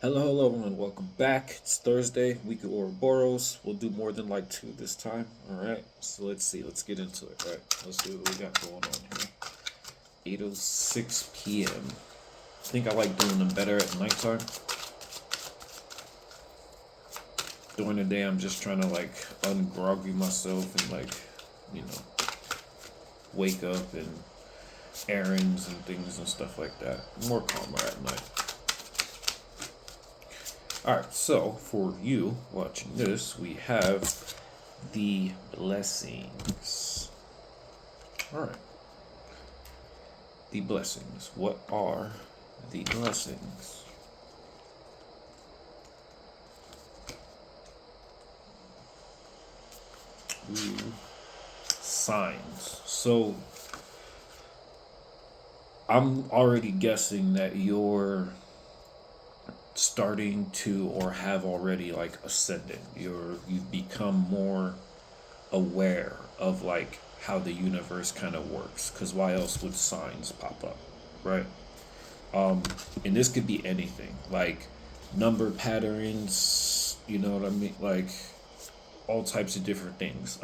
Hello, everyone. Welcome back. It's Thursday, week of Ouroboros. We'll do more than like two this time. All right. So let's see. Let's get into it. All right. Let's see what we got going on here. 8:06 p.m. I think I like doing them better at nighttime. During the day, I'm just trying to like ungroggy myself and you know, wake up and errands and things and stuff like that. More calmer at night. All right. So for you watching this, we have the blessings. All right. The blessings. What are the blessings? Ooh, signs. So I'm already guessing that you're starting to or have already like ascended. You've become more aware of like how the universe kind of works. Because why else would signs pop up, right? And this could be anything, like number patterns. You know what I mean? Like all types of different things.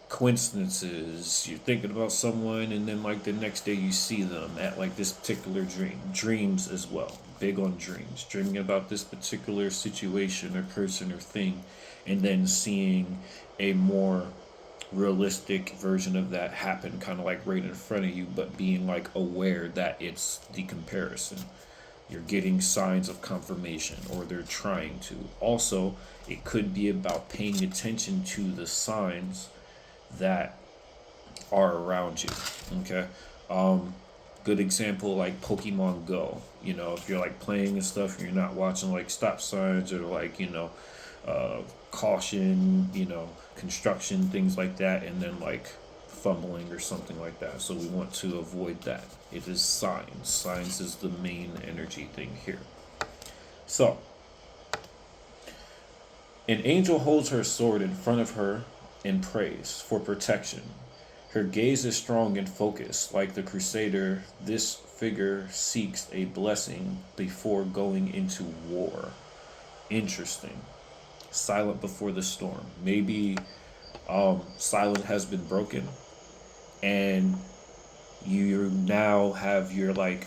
Coincidences. You're thinking about someone, and then like the next day you see them at like this particular dream. Dreams as well. Big on dreams. Dreaming about this particular situation or person or thing, and then seeing a more realistic version of that happen kind of like right in front of you, but being like aware that it's the comparison. You're getting signs of confirmation, or they're trying to. Also, it could be about paying attention to the signs that are around you. Okay. Good example, like Pokemon Go. You know, if you're like playing and stuff, and you're not watching like stop signs or like caution, construction, things like that, and then like fumbling or something like that. So we want to avoid that. It is signs. Signs is the main energy thing here. So, an angel holds her sword in front of her and prays for protection. Her gaze is strong and focused. Like the crusader, this figure seeks a blessing before going into war. Interesting. Silent before the storm. Maybe silence has been broken, and you now have your like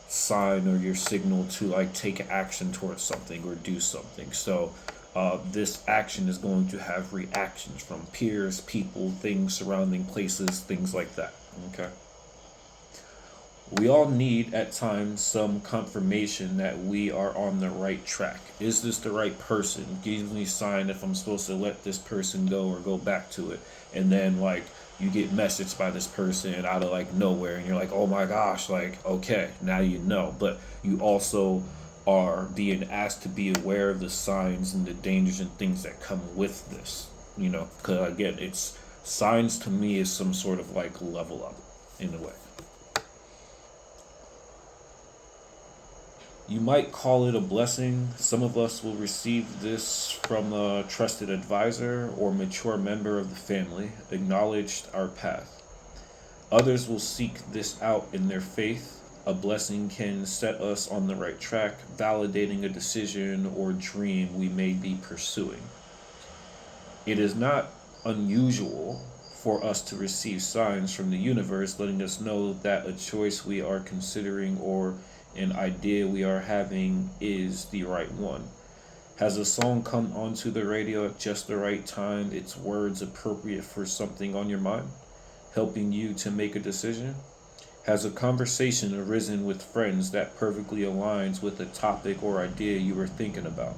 sign or your signal to like take action towards something or do something. So this action is going to have reactions from peers, people, things, surrounding places, things like that. Okay. We all need at times some confirmation that we are on the right track. Is this the right person? Gives me a sign if I'm supposed to let this person go or go back to it. And then like you get messaged by this person out of like nowhere, and you're like, oh my gosh, like okay, now you know. But you also are being asked to be aware of the signs and the dangers and things that come with this. Because again, it's signs to me is some sort of like level up in a way. You might call it a blessing. Some of us will receive this from a trusted advisor or mature member of the family, acknowledged our path. Others will seek this out in their faith. A blessing can set us on the right track, validating a decision or dream we may be pursuing. It is not unusual for us to receive signs from the universe letting us know that a choice we are considering or an idea we are having is the right one. Has a song come onto the radio at just the right time, its words appropriate for something on your mind, helping you to make a decision? Has a conversation arisen with friends that perfectly aligns with the topic or idea you were thinking about?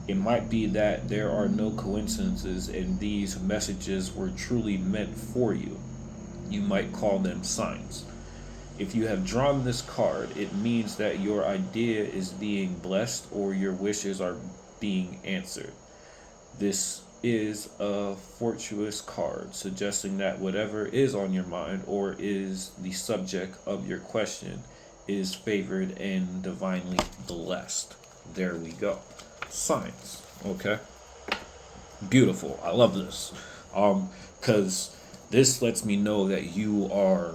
It might be that there are no coincidences and these messages were truly meant for you. You might call them signs. If you have drawn this card, it means that your idea is being blessed or your wishes are being answered. This is a fortuitous card, suggesting that whatever is on your mind or is the subject of your question is favored and divinely blessed. There we go. Signs. Okay. Beautiful. I love this. Because this lets me know that you are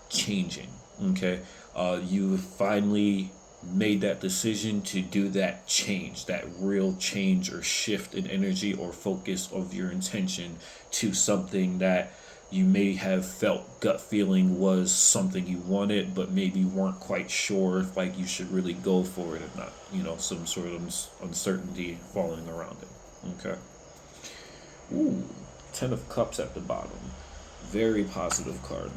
changing. Okay. You finally made that decision to do that change, that real change or shift in energy or focus of your intention to something that you may have felt gut feeling was something you wanted, but maybe weren't quite sure if like you should really go for it or not. You know, some sort of uncertainty falling around it. Okay. Ooh, Ten of Cups at the bottom. Very positive card.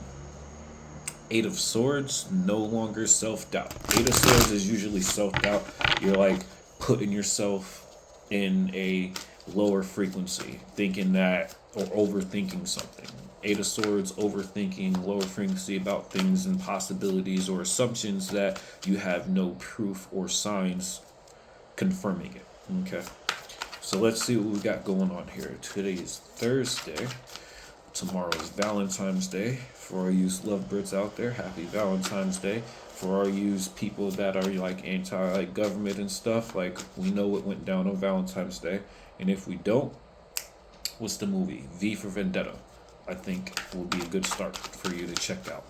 Eight of Swords, no longer self-doubt. Eight of Swords is usually self-doubt. You're like putting yourself in a lower frequency, thinking that, or overthinking something. Eight of Swords, overthinking, lower frequency about things and possibilities or assumptions that you have no proof or signs confirming it. Okay. So let's see what we got going on here. Today is Thursday. Tomorrow is Valentine's Day. For all you lovebirds out there, happy Valentine's Day. For all you people that are like anti government and stuff, like we know what went down on Valentine's Day. And if we don't, what's the movie? V for Vendetta. I think will be a good start for you to check out.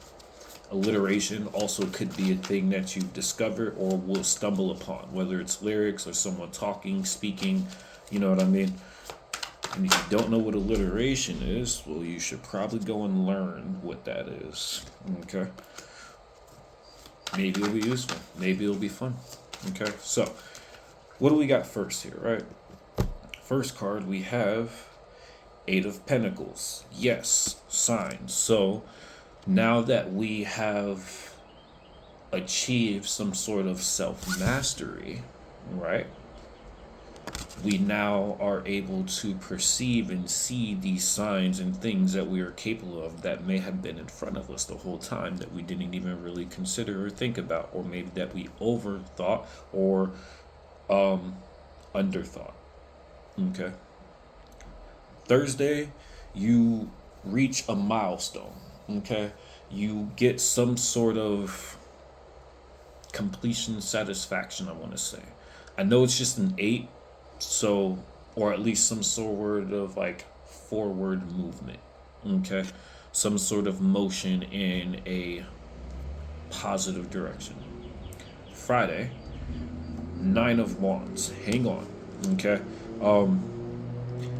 Alliteration also could be a thing that you've discovered or will stumble upon, whether it's lyrics or someone talking, speaking, you know what I mean? And if you don't know what alliteration is, well, you should probably go and learn what that is. Okay? Maybe it'll be useful. Maybe it'll be fun. Okay? So, what do we got first here, right? First card, we have Eight of Pentacles. Yes, signs. So, now that we have achieved some sort of self-mastery, right? We now are able to perceive and see these signs and things that we are capable of that may have been in front of us the whole time that we didn't even really consider or think about, or maybe that we overthought or underthought. Okay. Thursday, you reach a milestone. Okay. You get some sort of completion satisfaction, I want to say. I know it's just an 8. So, or at least some sort of like forward movement, okay? Some sort of motion in a positive direction. Friday, Nine of Wands. Hang on, okay?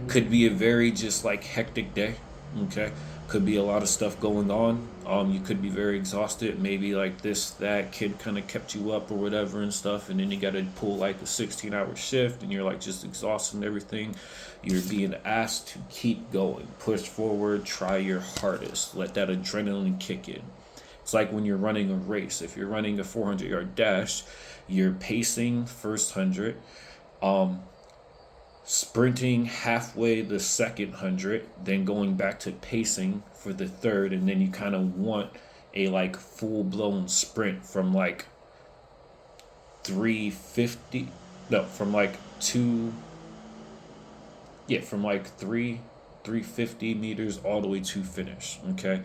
Could be a very just like hectic day, okay? Could be a lot of stuff going on. You could be very exhausted. Maybe like that kid kind of kept you up or whatever and stuff. And then you got to pull like a 16-hour shift and you're like just exhausted and everything. You're being asked to keep going, push forward, try your hardest. Let that adrenaline kick in. It's like when you're running a race. If you're running a 400-yard dash, you're pacing first 100. Sprinting halfway the second 100, then going back to pacing for the third, and then you kind of want a like full-blown sprint from like 350, no, from like 350 meters all the way to finish. Okay.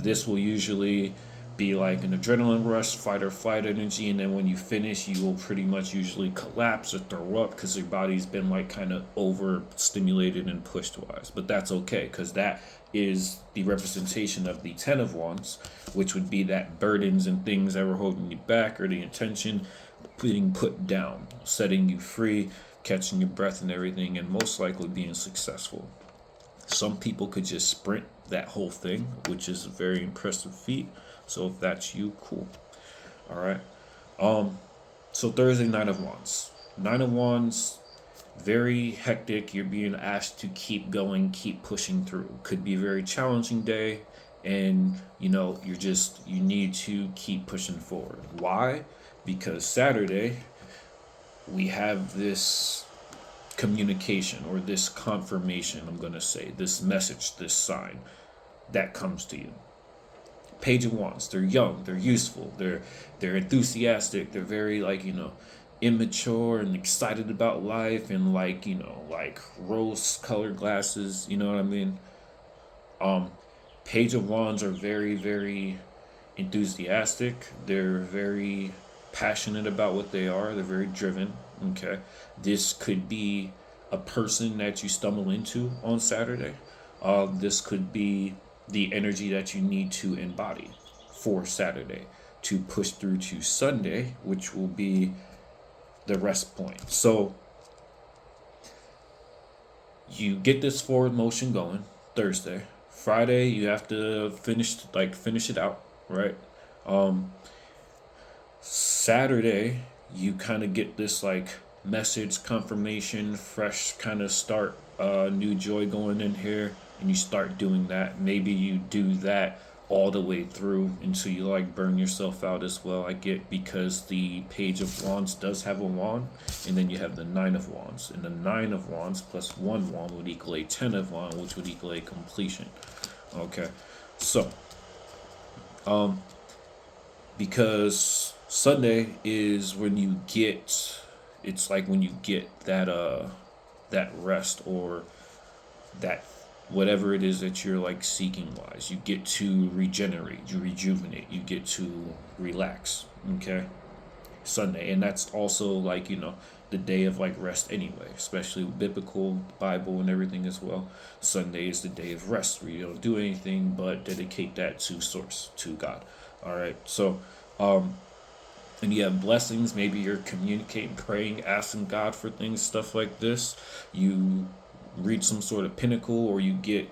This will usually be like an adrenaline rush, fight or flight energy, and then when you finish, you will pretty much usually collapse or throw up because your body's been like kind of overstimulated and pushed wise. But that's okay, because that is the representation of the Ten of Wands, which would be that burdens and things that were holding you back or the intention being put down, setting you free, catching your breath and everything, and most likely being successful. Some people could just sprint that whole thing, which is a very impressive feat. So if that's you, cool. All right. So Thursday, Nine of Wands. Nine of Wands, very hectic. You're being asked to keep going, keep pushing through. Could be a very challenging day, and you need to keep pushing forward. Why? Because Saturday, we have this communication or this confirmation, I'm going to say, this message, this sign that comes to you. Page of Wands. They're young, they're useful, they're enthusiastic, they're very immature and excited about life, and like rose colored glasses, you know what I mean? Page of Wands are very, very enthusiastic. They're very passionate about what they are. They're very driven. Okay. This could be a person that you stumble into on Saturday. This could be the energy that you need to embody for Saturday to push through to Sunday, which will be the rest point. So you get this forward motion going Thursday. Friday you have to finish it out, right? Um Saturday you kind of get this like message confirmation, fresh kind of start, new joy going in here, and you start doing that. Maybe you do that all the way through until you like burn yourself out as well. I get, because the Page of Wands does have a wand, and then you have the Nine of Wands, and the Nine of Wands plus one wand would equal a Ten of Wands, which would equal a completion. Okay, so because Sunday is when you get, it's like when you get that rest, or that whatever it is that you're like seeking wise, you get to regenerate, you rejuvenate, you get to relax. Okay, Sunday, and that's also like, the day of like rest anyway, especially with biblical Bible and everything as well. Sunday is the day of rest where you don't do anything but dedicate that to source, to God. All right, so and you have blessings. Maybe you're communicating, praying, asking God for things, stuff like this. You reach some sort of pinnacle, or you get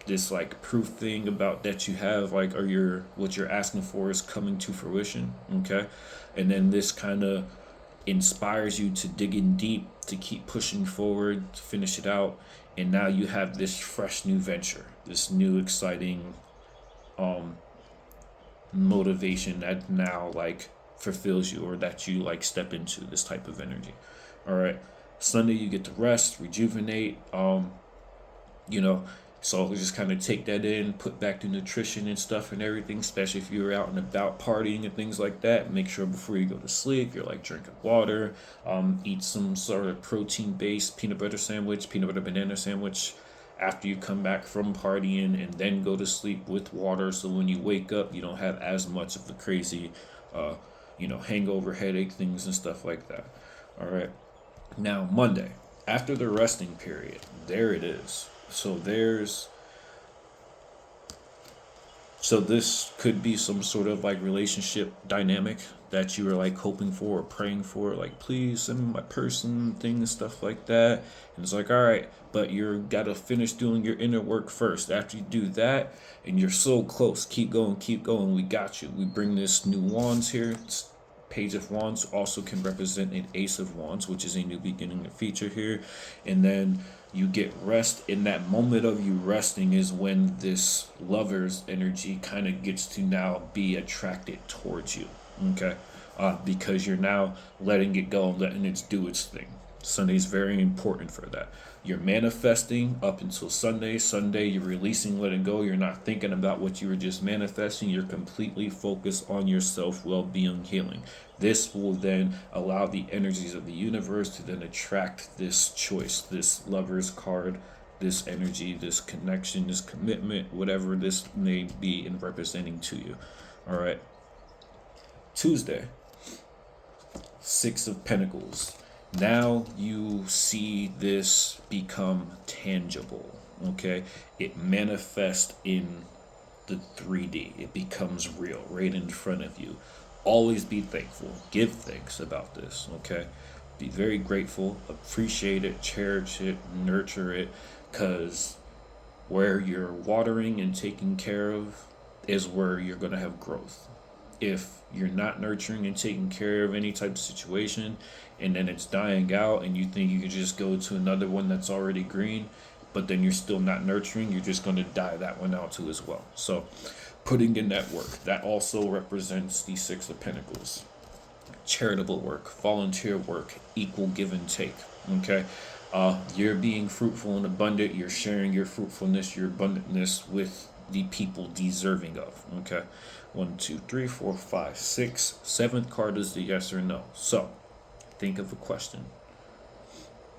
this like proof thing about that you have, like, or what you're asking for is coming to fruition. Okay, and then this kind of inspires you to dig in deep, to keep pushing forward, to finish it out, and now you have this fresh new venture, this new exciting motivation that now like fulfills you, or that you like step into this type of energy. All right, Sunday you get to rest, rejuvenate, you know so just kind of take that in, put back the nutrition and stuff and everything, especially if you're out and about partying and things like that. Make sure before you go to sleep you're like drinking water, eat some sort of protein based peanut butter sandwich, peanut butter banana sandwich after you come back from partying, and then go to sleep with water, so when you wake up you don't have as much of the crazy hangover, headache things and stuff like that. All right, now Monday, after the resting period, there it is. So this could be some sort of like relationship dynamic that you were like hoping for or praying for, like, please send me my person thing and stuff like that. And it's like, all right, but you gotta finish doing your inner work first. After you do that, and you're so close, keep going, we got you. We bring this new wands here. Page of Wands also can represent an Ace of Wands, which is a new beginning feature here. And then you get rest. In that moment of you resting is when this lover's energy kind of gets to now be attracted towards you. Okay, because you're now letting it go, letting it do its thing. Sunday is very important for that. You're manifesting up until Sunday. Sunday, you're releasing, letting go. You're not thinking about what you were just manifesting. You're completely focused on yourself, well-being, healing. This will then allow the energies of the universe to then attract this choice, this lover's card, this energy, this connection, this commitment, whatever this may be in representing to you. All right. Tuesday, Six of Pentacles. Now you see this become tangible. Okay, it manifests in the 3D. It becomes real right in front of you. Always be thankful, give thanks about this. Okay, be very grateful, appreciate it, cherish it, nurture it, because where you're watering and taking care of is where you're going to have growth. If you're not nurturing and taking care of any type of situation, and then it's dying out and you think you could just go to another one that's already green, but then you're still not nurturing, you're just going to die that one out too as well. So putting in that work, that also represents the Six of Pentacles. Charitable work, volunteer work, equal give and take. Okay, you're being fruitful and abundant. You're sharing your fruitfulness, your abundantness with the people deserving of. Okay, 1, 2, 3, 4, 5, 6. Seventh card is the yes or no. So think of a question,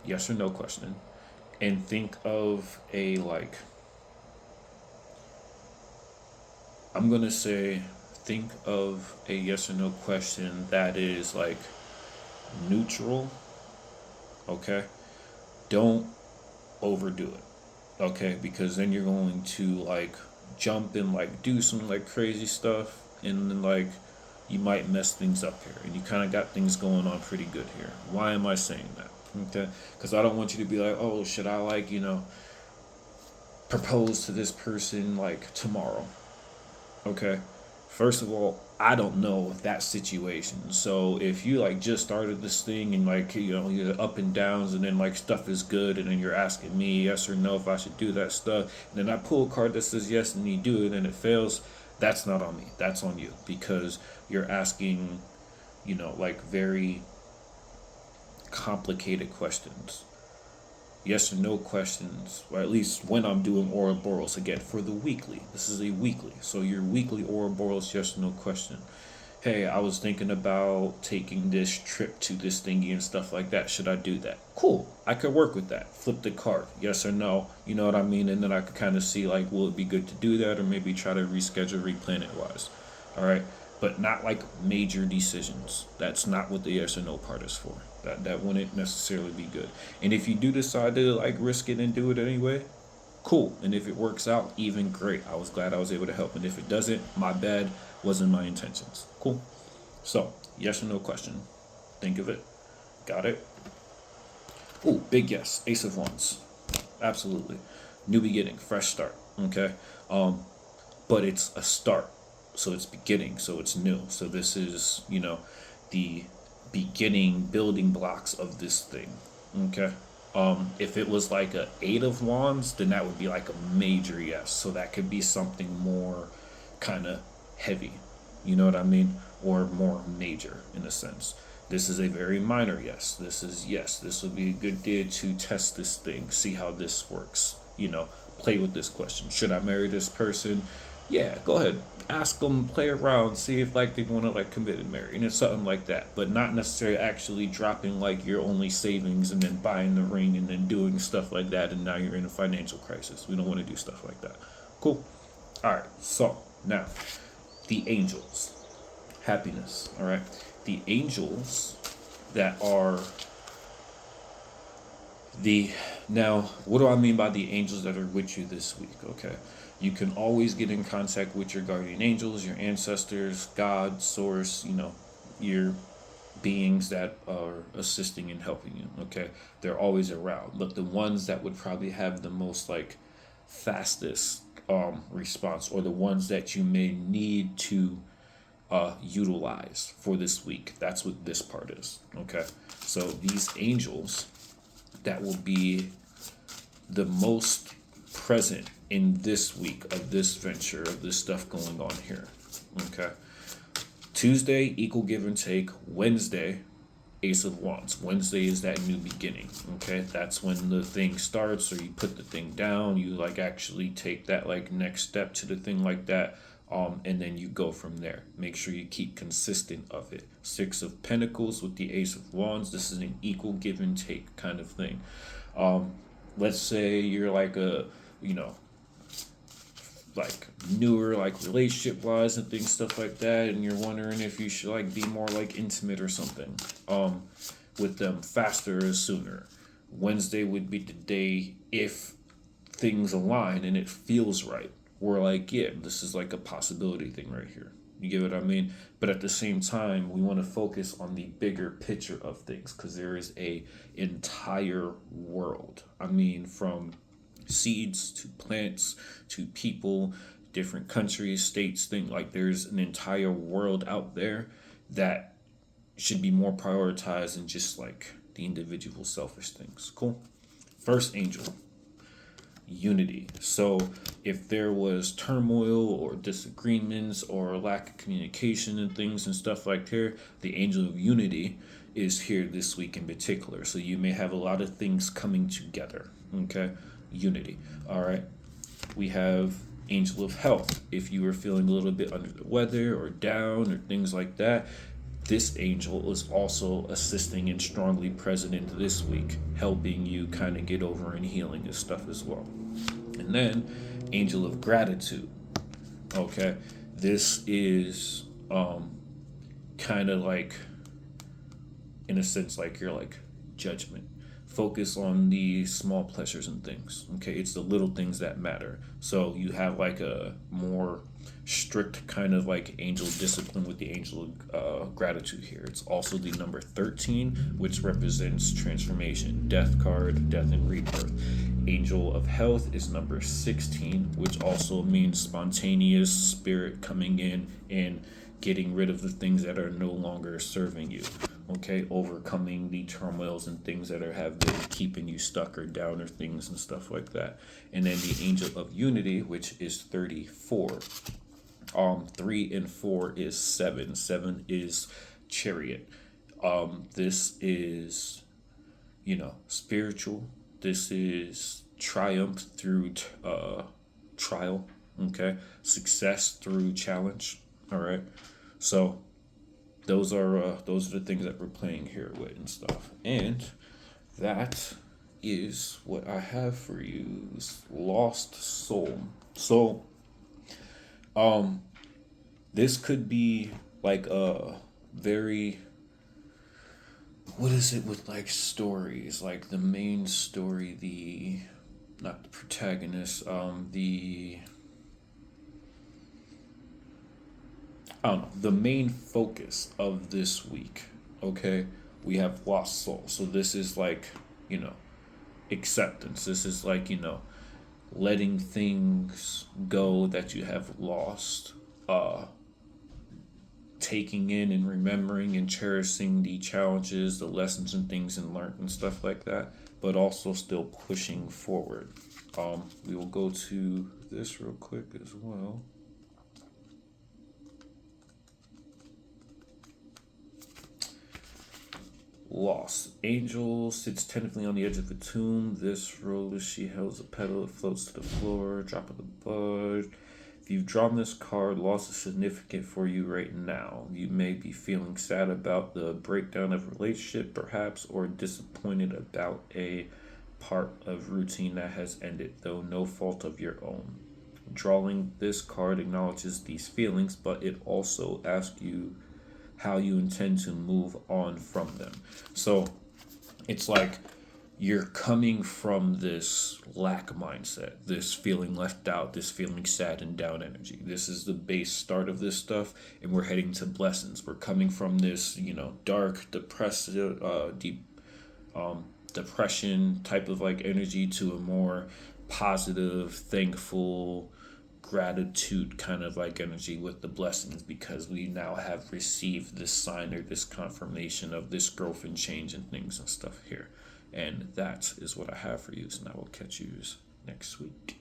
yes or no question, and think of a like, I'm going to say, think of a yes or no question that is like neutral. Okay, don't overdo it. Okay, because then you're going to like jump and like do some like crazy stuff, and then like you might mess things up here, and you kind of got things going on pretty good here. Why am I saying that? Okay, because I don't want you to be like, oh, should I like propose to this person like tomorrow? Okay. First of all, I don't know that situation. So if you like just started this thing and like you're up and downs and then like stuff is good and then you're asking me yes or no if I should do that stuff, and then I pull a card that says yes and you do it and it fails, that's not on me. That's on you because you're asking, like very complicated questions, yes or no questions, or at least when I'm doing Ouroboros again for the weekly. This is a weekly, so your weekly Ouroboros yes or no question. Hey, I was thinking about taking this trip to this thingy and stuff like that. Should I do that? Cool, I could work with that. Flip the card, yes or no. You know what I mean? And then I could kind of see like, will it be good to do that, or maybe try to reschedule, replan it wise. All right, but not like major decisions. That's not what the yes or no part is for. That wouldn't necessarily be good. And if you do decide to like risk it and do it anyway, cool. And if it works out, even great. I was glad I was able to help. And if it doesn't, my bad. Wasn't my intentions. Cool. So, yes or no question. Think of it. Got it? Ooh, big yes. Ace of Wands. Absolutely. New beginning, fresh start. Okay. But it's a start. So it's beginning. So it's new. So this is, the beginning building blocks of this thing. Okay. If it was like a 8 of Wands, then that would be like a major yes. So that could be something more kind of heavy, you know what I mean, or more major in a sense. This is a very minor yes. This is yes. This would be a good day to test this thing, see how this works. Play with this question. Should I marry this person? Yeah, go ahead. Ask them, play around, see if like they want to like commit and marry, and it's something like that. But not necessarily actually dropping like your only savings and then buying the ring and then doing stuff like that. And now you're in a financial crisis. We don't want to do stuff like that. Cool. All right. So now, the angels, happiness. All right. The angels that are now, what do I mean by the angels that are with you this week? Okay. You can always get in contact with your guardian angels, your ancestors, God, source, your beings that are assisting and helping you. Okay. They're always around. But the ones that would probably have the most like fastest response, or the ones that you may need to utilize for this week, that's what this part is. Okay. So these angels that will be the most present in this week of this venture, of this stuff going on here. Okay. Tuesday, equal give and take. Wednesday, Ace of Wands. Wednesday is that new beginning. Okay. That's when the thing starts, or you put the thing down. You like actually take that like next step to the thing like that. And then you go from there. Make sure you keep consistent of it. 6 of Pentacles with the Ace of Wands. This is an equal give and take kind of thing. Let's say you're like a, like newer, like relationship wise and things, stuff like that, and you're wondering if you should like be more like intimate or something with them faster or sooner. Wednesday would be the day if things align and it feels right. We're like, yeah, this is like a possibility thing right here. You get what I mean? But at the same time, we want to focus on the bigger picture of things, because there is a entire world. I mean, from seeds to plants to people, different countries, states, things like there's an entire world out there that should be more prioritized than just like the individual selfish things. Cool. First angel, unity. So if there was turmoil or disagreements or lack of communication and things and stuff like that, the angel of unity is here this week in particular. So you may have a lot of things coming together. Okay. Unity. All right. We have angel of health. If you were feeling a little bit under the weather or down or things like that, this angel is also assisting and strongly present in this week, helping you kind of get over and healing this stuff as well. And then angel of gratitude. Okay. This is kind of like, in a sense, like your like judgment focus on the small pleasures and things. Okay, it's the little things that matter. So you have like a more strict kind of like angel discipline with the angel gratitude here. It's also the number 13, which represents transformation, death card, death and rebirth. Angel of health is number 16, which also means spontaneous spirit coming in and getting rid of the things that are no longer serving you. Okay, overcoming the turmoils and things that have been keeping you stuck or down or things and stuff like that. And then the angel of unity, which is 34. 3 and 4 is 7. 7 is chariot. This is, spiritual. This is triumph through trial. Okay, success through challenge. All right, so those are the things that we're playing here with and stuff, and that is what I have for you. Lost soul. So, this could be like a very, what is it with like stories, like the main story, the not the protagonist, the I don't know, the main focus of this week. Okay, we have lost soul. So this is like, acceptance. This is like, letting things go that you have lost. Taking in and remembering and cherishing the challenges, the lessons and things and learned and stuff like that, but also still pushing forward. We will go to this real quick as well. Loss. Angel sits tentatively on the edge of the tomb. This roller she holds a petal. It floats to the floor. Drop of the bud. If you've drawn this card, loss is significant for you right now. You may be feeling sad about the breakdown of a relationship, perhaps, or disappointed about a part of routine that has ended, though no fault of your own. Drawing this card acknowledges these feelings, but it also asks you how you intend to move on from them. So it's like you're coming from this lack mindset, this feeling left out, this feeling sad and down energy. This is the base start of this stuff, and we're heading to blessings. We're coming from this, dark, depressive, deep, depression type of like energy to a more positive, thankful, gratitude kind of like energy with the blessings, because we now have received this sign or this confirmation of this growth and change and things and stuff here. And that is what I have for you. So now we'll catch you next week.